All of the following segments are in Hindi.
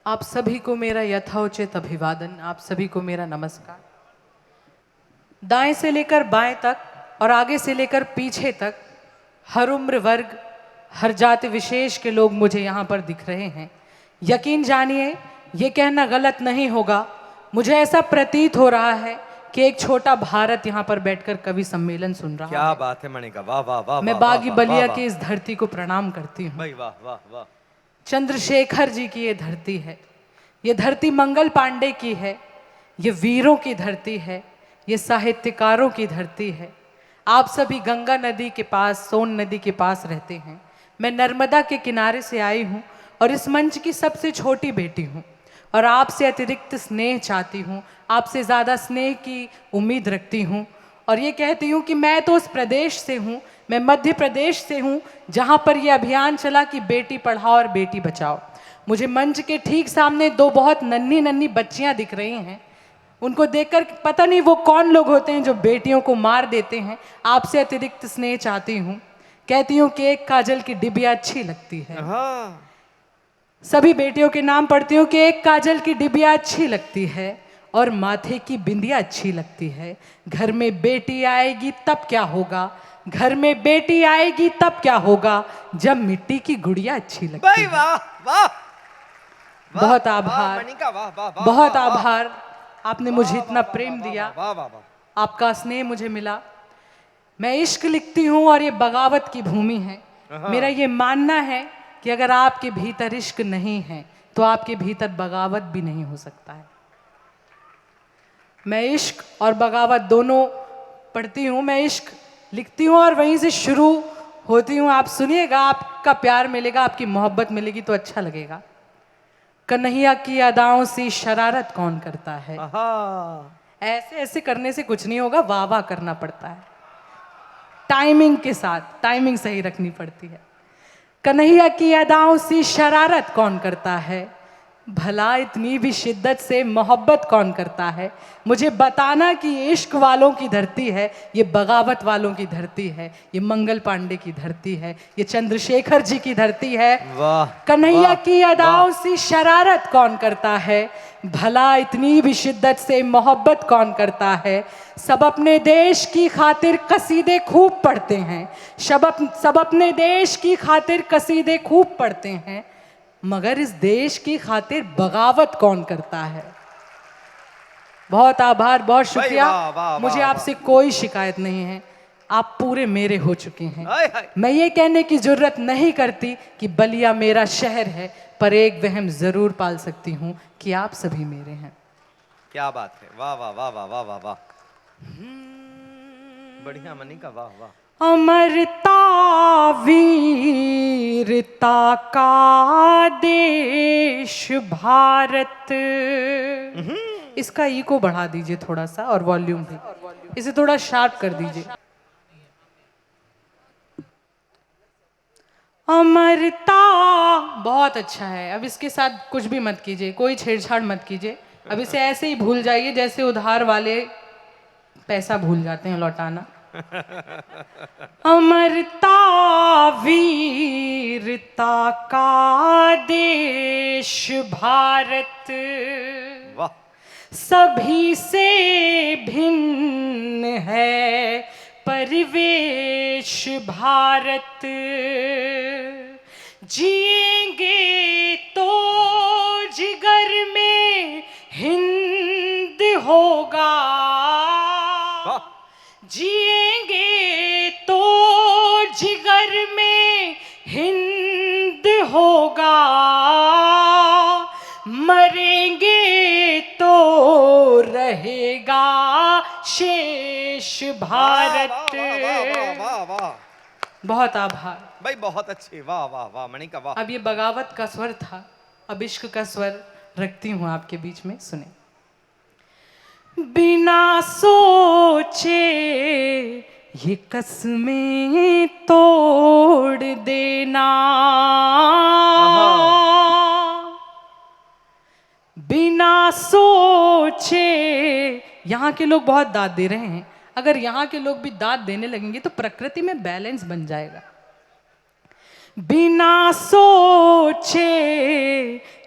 आप सभी को मेरा यथोचित अभिवादन, आप सभी को मेरा नमस्कार। दाएं से लेकर बाएं तक और आगे से लेकर पीछे तक हर उम्र वर्ग, हर जाति विशेष के लोग मुझे यहाँ पर दिख रहे हैं। यकीन जानिए, ये कहना गलत नहीं होगा, मुझे ऐसा प्रतीत हो रहा है कि एक छोटा भारत यहाँ पर बैठकर कवि सम्मेलन सुन रहा है। क्या बात है मणिका, वाह वाह वाह। मैं बागी बलिया की इस धरती को प्रणाम करती हूँ। भाई वाह वाह वाह। चंद्रशेखर जी की ये धरती है, ये धरती मंगल पांडे की है, ये वीरों की धरती है, ये साहित्यकारों की धरती है। आप सभी गंगा नदी के पास, सोन नदी के पास रहते हैं। मैं नर्मदा के किनारे से आई हूँ और इस मंच की सबसे छोटी बेटी हूँ और आपसे अतिरिक्त स्नेह चाहती हूँ, आपसे ज़्यादा स्नेह की उम्मीद रखती हूँ और ये कहती हूँ कि मैं तो उस प्रदेश से हूँ, मैं मध्य प्रदेश से हूँ जहाँ पर यह अभियान चला कि बेटी पढ़ाओ और बेटी बचाओ। मुझे मंच के ठीक सामने दो बहुत नन्ही नन्ही बच्चियाँ दिख रही हैं। उनको देखकर पता नहीं वो कौन लोग होते हैं जो बेटियों को मार देते हैं। आपसे अतिरिक्त स्नेह चाहती हूँ, कहती हूँ कि एक काजल की डिबिया अच्छी लगती है। सभी बेटियों के नाम पढ़ती हूँ कि एक काजल की डिबिया अच्छी लगती है और माथे की बिंदिया अच्छी लगती है। घर में बेटी आएगी तब क्या होगा, घर में बेटी आएगी तब क्या होगा, जब मिट्टी की गुड़िया अच्छी लगती है। वाह वाह। बहुत आभार मणिका, वाह वाह वाह। बहुत आभार, आपने मुझे इतना प्रेम दिया, वाह वाह वाह। आपका स्नेह मुझे मिला। मैं इश्क लिखती हूँ और ये बगावत की भूमि है। मेरा ये मानना है कि अगर आपके भीतर इश्क नहीं है तो आपके भीतर बगावत भी नहीं हो सकता है। मैं इश्क और बगावत दोनों पढ़ती हूँ, मैं इश्क लिखती हूँ और वहीं से शुरू होती हूँ। आप सुनिएगा, आपका प्यार मिलेगा, आपकी मोहब्बत मिलेगी तो अच्छा लगेगा। कन्हैया की अदाओं से शरारत कौन करता है, ऐसे ऐसे करने से कुछ नहीं होगा, वाह वाह करना पड़ता है। टाइमिंग के साथ, टाइमिंग सही रखनी पड़ती है। कन्हैया की अदाओं से शरारत कौन करता है, भला इतनी भी शिद्दत से मोहब्बत कौन करता है। मुझे बताना कि ये इश्क वालों की धरती है, ये बगावत वालों की धरती है, ये मंगल पांडे की धरती है, ये चंद्रशेखर जी की धरती है। कन्हैया की अदाओं से शरारत कौन करता है, भला इतनी भी शिद्दत से मोहब्बत कौन करता है। सब अपने देश की खातिर कसीदे खूब पढ़ते हैं, सब अपने देश की खातिर कसीदे खूब पढ़ते हैं, मगर इस देश की खातिर बगावत कौन करता है। बहुत आभार, बहुत शुक्रिया। मुझे आपसे कोई शिकायत नहीं है, आप पूरे मेरे हो चुके हैं। मैं ये कहने की जरूरत नहीं करती कि बलिया मेरा शहर है, पर एक वहम जरूर पाल सकती हूँ कि आप सभी मेरे हैं। क्या बात है, वाह वाह वाह वाह वाह वाह वाह। बढ़िया मणिका, वाह वाह। अमरता वीरता का देश भारत। इसका इको बढ़ा दीजिए थोड़ा सा और वॉल्यूम भी, इसे थोड़ा शार्प कर दीजिए। अमरता बहुत अच्छा है। अब इसके साथ कुछ भी मत कीजिए, कोई छेड़छाड़ मत कीजिए। अब इसे ऐसे ही भूल जाइए जैसे उधार वाले पैसा भूल जाते हैं लौटाना। अमरता वीरता का देश भारत, वाह। सभी से भिन्न है परिवेश भारत। जिएंगे तो जिगर में हिंद होगा, जिएंगे तो जिगर में हिंद होगा, मरेंगे तो रहेगा शेष भारत। वाह वाह। बहुत आभार भाई, बहुत अच्छी, वाह वाह वाह मणिका, वाह। अब ये बगावत का स्वर था, अब इश्क का स्वर रखती हूँ आपके बीच में, सुने। बिना सोचे ये कसमें तोड़ देना, बिना सोचे। यहाँ के लोग बहुत दाद दे रहे हैं, अगर यहाँ के लोग भी दाद देने लगेंगे तो प्रकृति में बैलेंस बन जाएगा। बिना सोचे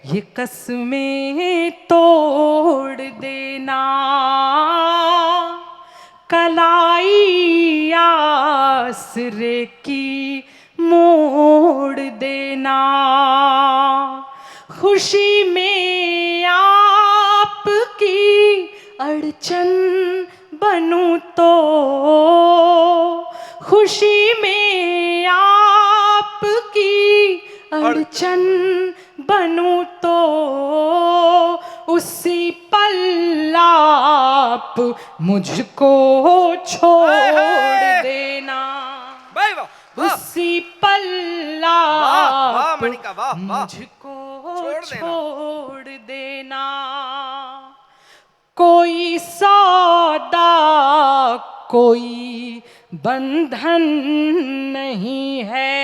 ये कसमें तोड़ देना, कलाई आसरे की मोड़ देना, खुशी में आपकी अड़चन बनूं तो, खुशी में आपकी अड़चन बनूं तो, उसी पल आप मुझको छोड़ देना, भाई वाह वाह उसी पल वाह आप मणिका वाह वाह मुझको छोड़ देना। छोड़ देना। कोई सौदा कोई बंधन नहीं है,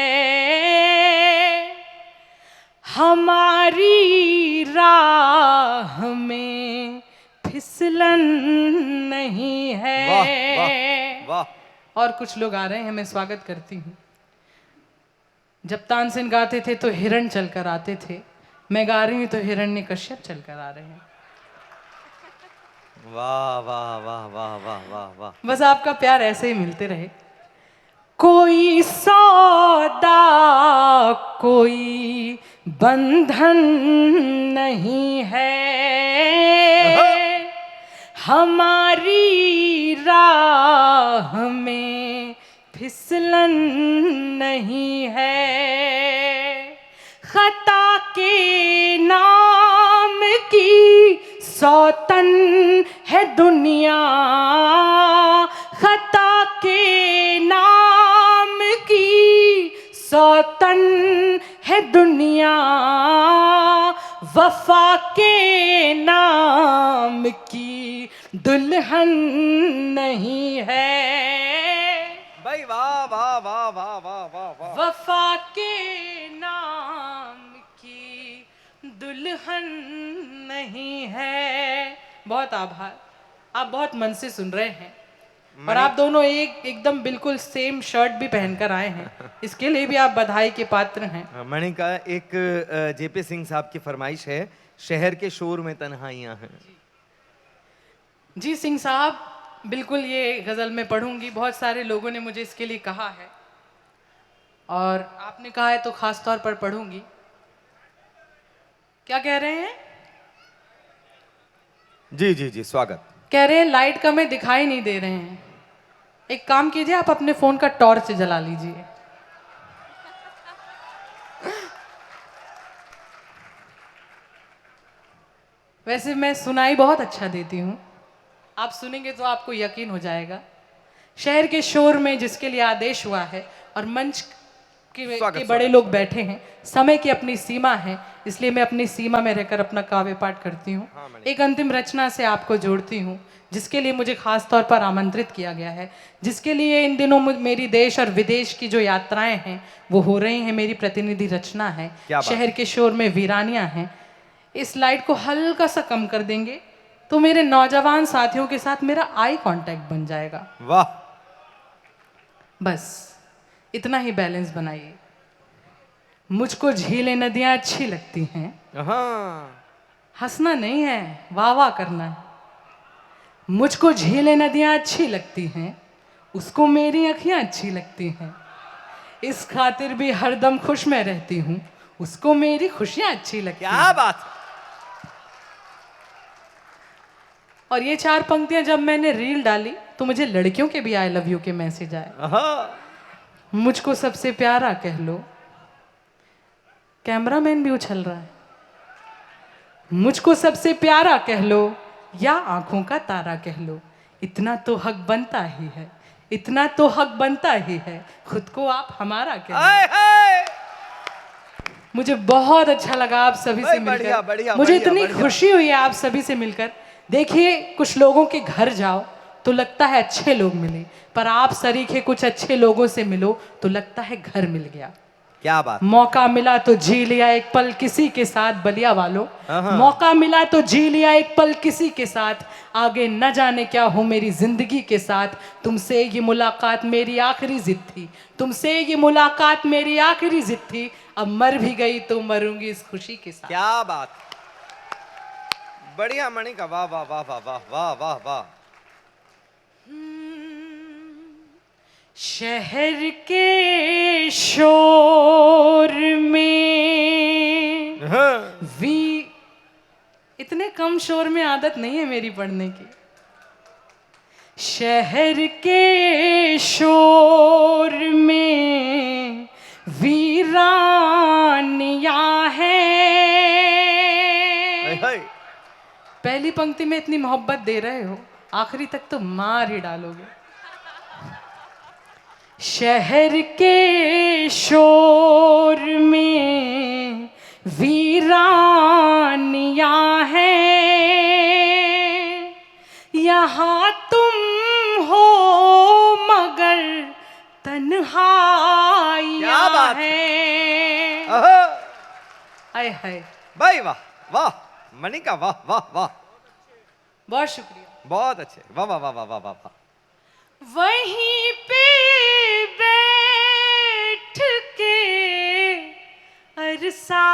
हमारी राह में फिसलन नहीं है। वाह वाह वाह और कुछ लोग आ रहे हैं, मैं स्वागत करती हूँ। जब तानसेन गाते थे तो हिरण चलकर आते थे, मैं गा रही हूँ तो हिरण्य कश्यप चलकर आ रहे हैं। वाह वाह वाह वाह वाह वाह वाह बस आपका प्यार ऐसे ही मिलते रहे। कोई सौदा कोई बंधन नहीं है, हमारी राह में फिसलन नहीं है। खता के नाम की सौतन है दुनिया, खता के नाम की सौतन है दुनिया, वफा के नाम की दुल्हन नहीं है। भाई वाह वाह वाह वाह वाह वाह वाह वफा के नाम की दुल्हन नहीं है। बहुत आभार, आप बहुत मन से सुन रहे हैं और आप दोनों एकदम बिल्कुल सेम शर्ट भी पहनकर आए हैं, इसके लिए भी आप बधाई के पात्र हैं। मणिका, एक जेपी सिंह साहब की फरमाइश है, शहर के शोर में तन्हाइयां हैं। जी सिंह साहब, बिल्कुल ये गज़ल में पढ़ूंगी। बहुत सारे लोगों ने मुझे इसके लिए कहा है और आपने कहा है तो खास तौर पर पढ़ूंगी। क्या कह रहे हैं? जी जी जी, स्वागत। कह रहे हैं लाइट का में दिखाई नहीं दे रहे हैं, एक काम कीजिए, आप अपने फोन का टॉर्च जला लीजिए। वैसे मैं सुनाई बहुत अच्छा देती हूँ, आप सुनेंगे तो आपको यकीन हो जाएगा। शहर के शोर में जिसके लिए आदेश हुआ है और मंच के बड़े लोग बैठे हैं, समय की अपनी सीमा है, इसलिए मैं अपनी सीमा में रहकर अपना काव्य पाठ करती हूँ। एक अंतिम रचना से आपको जोड़ती हूँ, जिसके लिए मुझे खास तौर पर आमंत्रित किया गया है, जिसके लिए इन दिनों मेरी देश और विदेश की जो यात्राएं हैं वो हो रही हैं। मेरी प्रतिनिधि रचना है शहर के शोर में वीरानियां हैं। इस लाइट को हल्का सा कम कर देंगे तो मेरे नौजवान साथियों के साथ मेरा आई कांटेक्ट बन जाएगा। वाह, बस इतना ही बैलेंस बनाइए। मुझको झीलें नदियां अच्छी लगती हैं, हाँ हंसना नहीं है, वाह वाह करना है। मुझको झीलें नदियां अच्छी लगती हैं, उसको मेरी अखियां अच्छी लगती हैं, इस खातिर भी हरदम खुश मैं रहती हूँ, उसको मेरी खुशियां अच्छी लगती हैं। क्या बात। और ये 4 पंक्तियां जब मैंने रील डाली तो मुझे लड़कियों के भी आई लव यू के मैसेज आए। मुझको सबसे प्यारा कह लो, कैमरामैन भी उछल रहा है। मुझको सबसे प्यारा कह लो या आंखों का तारा कह लो, इतना तो हक बनता ही है, इतना तो हक बनता ही है, खुद को आप हमारा कह लो। मुझे बहुत अच्छा लगा आप सभी से मिलकर, मुझे इतनी खुशी हुई है आप सभी से मिलकर। देखिए, कुछ लोगों के घर जाओ तो लगता है अच्छे लोग मिले, पर आप सरीखे कुछ अच्छे लोगों से मिलो तो लगता है घर मिल गया। क्या बात। मौका मिला तो जी लिया एक पल किसी के साथ, बलिया वालों। हाँ। मौका मिला तो जी लिया एक पल किसी के साथ, आगे न जाने क्या हो मेरी जिंदगी के साथ। तुमसे ये मुलाकात मेरी आखिरी जिद थी, तुमसे ये मुलाकात मेरी आखिरी जिद थी। अब मर भी गई तो मरूंगी इस खुशी के साथ। क्या बात, बढ़िया मणिका, वाह वाह वाह वाह वाह वाह वाह वाह। शहर के शोर में हाँ। इतने कम शोर में आदत नहीं है मेरी पढ़ने की। शहर के शोर में वीरानियां हैं। हाय। पहली पंक्ति में इतनी मोहब्बत दे रहे हो, आखिरी तक तो मार ही डालोगे। शहर के शोर में वीरानियां हैं, यहाँ तुम हो मगर तन्हाइयां हैं। आय हाय, भाई वाह वाह मणिका, वाह वाह वाह, बहुत शुक्रिया। बहुत अच्छे, वाह वाह वाह वाह वाह वाह। वहीं पे बैठ के अरसा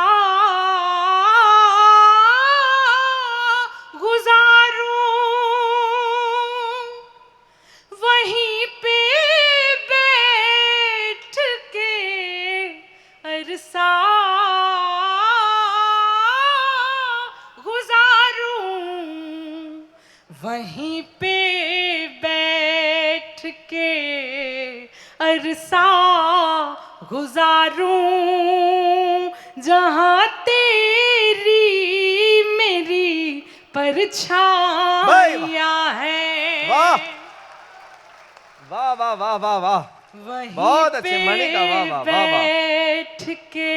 गुजारूं, वहीं पे बैठ के अरसा गुजारूं, वहीं पे बैठ के अरसा गुजारूं, जहां तेरी मेरी परछाइयां हैं। वाह वाह वाह वाह वाह वाह, वहीं बहुत अच्छे पे मणिका, वाह वाह वाह वाह। बैठ के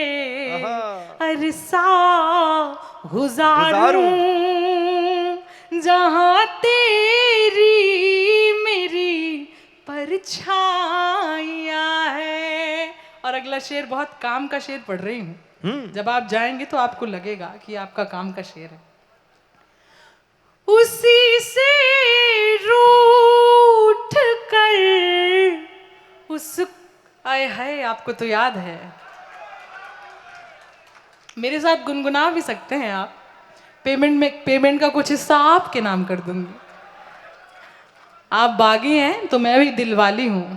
आहा। अरसा गुजारूं, जहां तेरी मेरी परछाइयां है। और अगला शेर बहुत काम का शेर पढ़ रही हूँ, जब आप जाएंगे तो आपको लगेगा कि आपका काम का शेर है। उसी से रूठ कर उस, आए हाय, आपको तो याद है, मेरे साथ गुनगुना भी सकते हैं आप। पेमेंट का कुछ हिस्सा आपके नाम कर दूंगी। आप बागी हैं तो मैं भी दिलवाली हूं।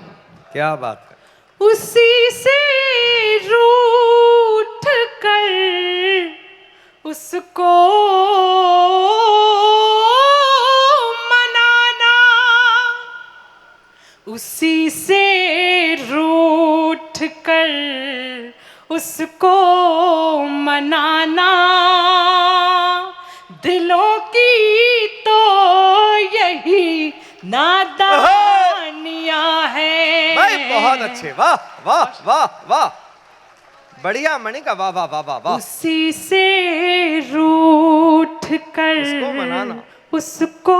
क्या बात है। उसी से रूठ कर उसको मनाना, उसी से रूठ कर उसको मनाना, दिलों की तो यही नादानियां हैं। भाई बहुत अच्छे, वाह वाह वाह वाह, बढ़िया मणिका, वाह वाह वाह वाह वाह। उसी से रूठ कर उसको मनाना, उसको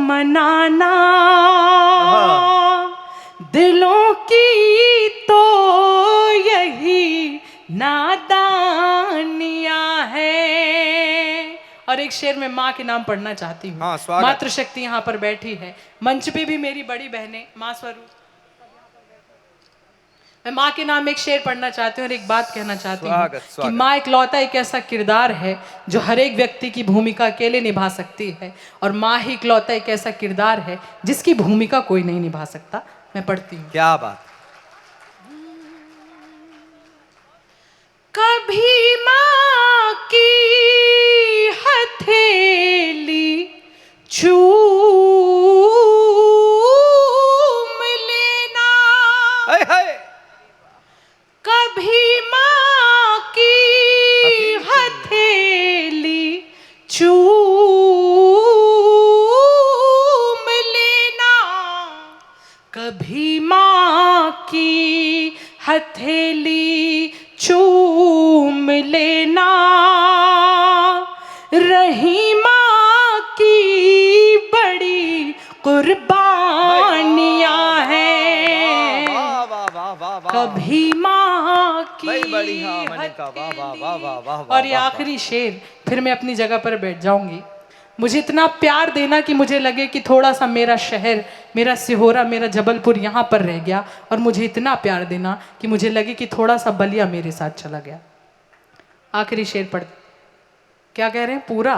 मनाना, दिलों की तो यही नादानियां हैं। और एक शेर में माँ के नाम पढ़ना चाहती हूँ। हाँ, स्वागत। मातृशक्ति यहाँ पर बैठी है, मंच पे भी मेरी बड़ी बहनें माँ स्वरूप। मैं माँ के नाम एक शेर पढ़ना चाहती हूँ और एक बात कहना चाहती हूँ कि माँ इकलौता एक ऐसा किरदार है जो हर एक व्यक्ति की भूमिका अकेले निभा सकती है, और माँ ही इकलौता एक ऐसा किरदार है जिसकी भूमिका कोई नहीं निभा सकता। मैं पढ़ती हूँ। क्या बात। कभी माँ की हथेली चूम लेना, हाय हाय। कभी माँ की हथेली चूम लेना, कभी माँ की हथेली चूम लेना, भाई बढ़िया, मैंने कहा वाह वाह वाह वाह वाह वाह। और ये आखिरी शेर, फिर मैं अपनी जगह पर बैठ जाऊंगी। मुझे इतना प्यार देना कि मुझे लगे कि थोड़ा सा मेरा शहर, मेरा सिहोरा, मेरा जबलपुर यहाँ पर रह गया, और मुझे इतना प्यार देना कि मुझे लगे कि थोड़ा सा बलिया मेरे साथ चला गया। आखिरी शेर पढ़, क्या कह रहे हैं पूरा?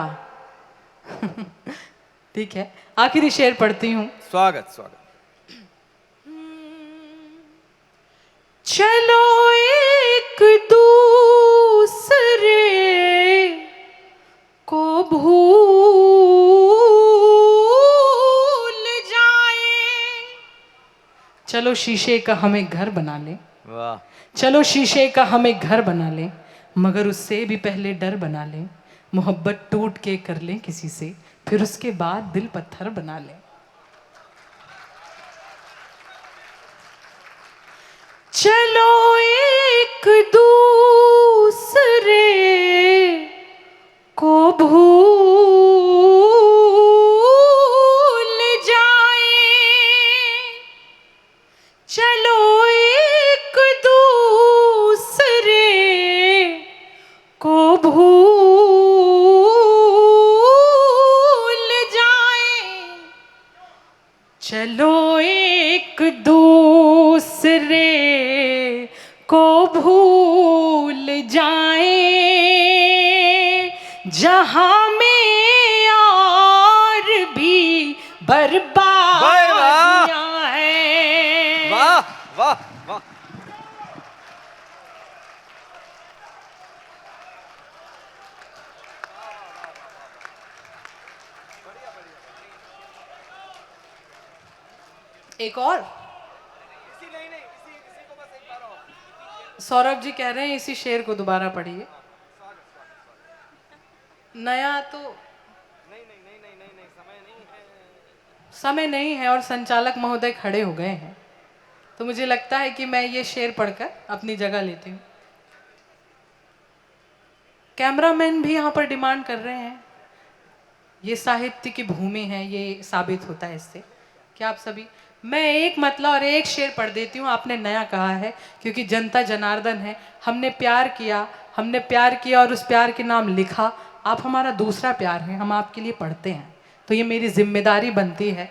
ठीक है, आखिरी शेर पढ़ती हूँ। स्वागत स्वागत। चलो एक दूसरे को भूल जाए, चलो शीशे का हमें घर बना ले, वाह, चलो शीशे का हमें घर बना ले, मगर उससे भी पहले डर बना ले, मोहब्बत टूट के कर ले किसी से, फिर उसके बाद दिल पत्थर बना ले। चलो एक दूसरे को भूल जाए, चलो एक दूसरे को भूल जाए, चलो एक दूसरे को भूल जाए, जहां में और भी बर्बादियां हैं। वाह वाह वाह। एक और सौरभ जी कह रहे हैं इसी शेर को दोबारा पढ़िए। नया तो समय नहीं है और संचालक महोदय खड़े हो गए हैं, तो मुझे लगता है कि मैं ये शेर पढ़कर अपनी जगह लेती हूँ। कैमरामैन भी यहाँ पर डिमांड कर रहे हैं, ये साहित्य की भूमि है, ये साबित होता है इससे। क्या आप सभी, मैं एक मतला और एक शेर पढ़ देती हूँ। आपने नया कहा है क्योंकि जनता जनार्दन है, हमने प्यार किया और उस प्यार के नाम लिखा। आप हमारा दूसरा प्यार है, हम आपके लिए पढ़ते हैं, तो ये मेरी जिम्मेदारी बनती है।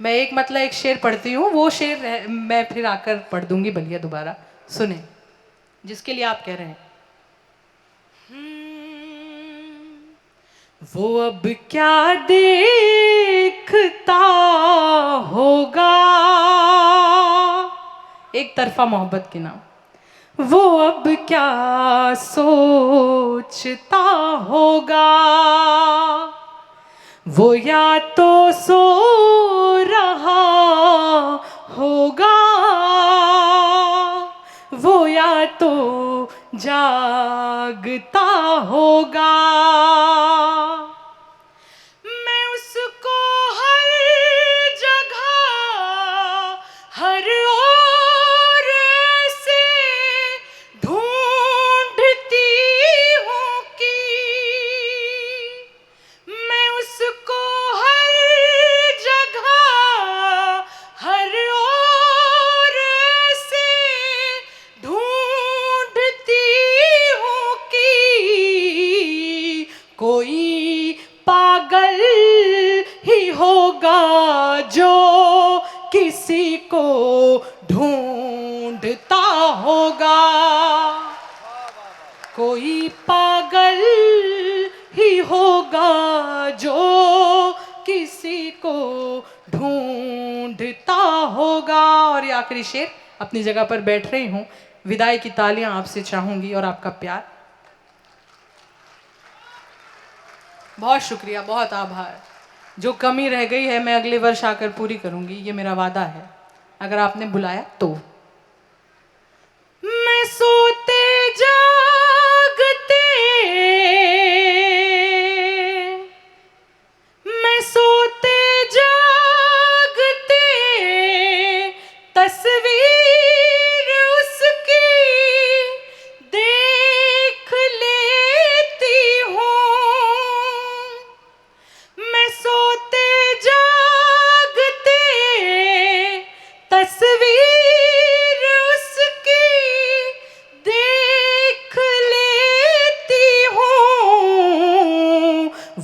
मैं एक मतलब एक शेर पढ़ती हूँ, वो शेर मैं फिर आकर पढ़ दूंगी बलिया दोबारा, सुने जिसके लिए आप कह रहे हैं। वो अब क्या देखता होगा, एक तरफा मोहब्बत के नाम, वो अब क्या सोचता होगा, वो या तो सो रहा होगा, वो या तो जागता होगा। मैं उसको हर जगह हर ओर से ढूंढती हूँ कि मैं उसको हर जगह हर ओर से ढूंढती हूँ कि कोई पागल ही होगा जो किसी को ढूंढता होगा, कोई पागल ही होगा जो किसी को ढूंढता होगा। और ये आखिरी शेर, अपनी जगह पर बैठ रही हूँ, विदाई की तालियां आपसे चाहूंगी और आपका प्यार। बहुत शुक्रिया, बहुत आभार। जो कमी रह गई है मैं अगले वर्ष आकर पूरी करूंगी, ये मेरा वादा है, अगर आपने बुलाया तो। मैं सोते जागते, मैं सोते जागते तस्वीर उसकी देख लेती हूँ, मैं सोते जागते तस्वीर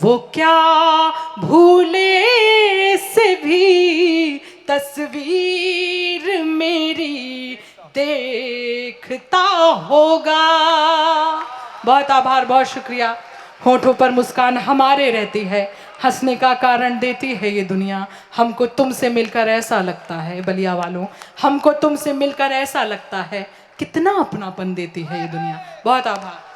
वो क्या भूले से भी तस्वीर मेरी देखता होगा। बहुत आभार, बहुत शुक्रिया। होठों पर मुस्कान हमारे रहती है, हंसने का कारण देती है ये दुनिया। हमको तुमसे मिलकर ऐसा लगता है बलिया वालों, हमको तुमसे मिलकर ऐसा लगता है, कितना अपनापन देती है ये दुनिया। बहुत आभार।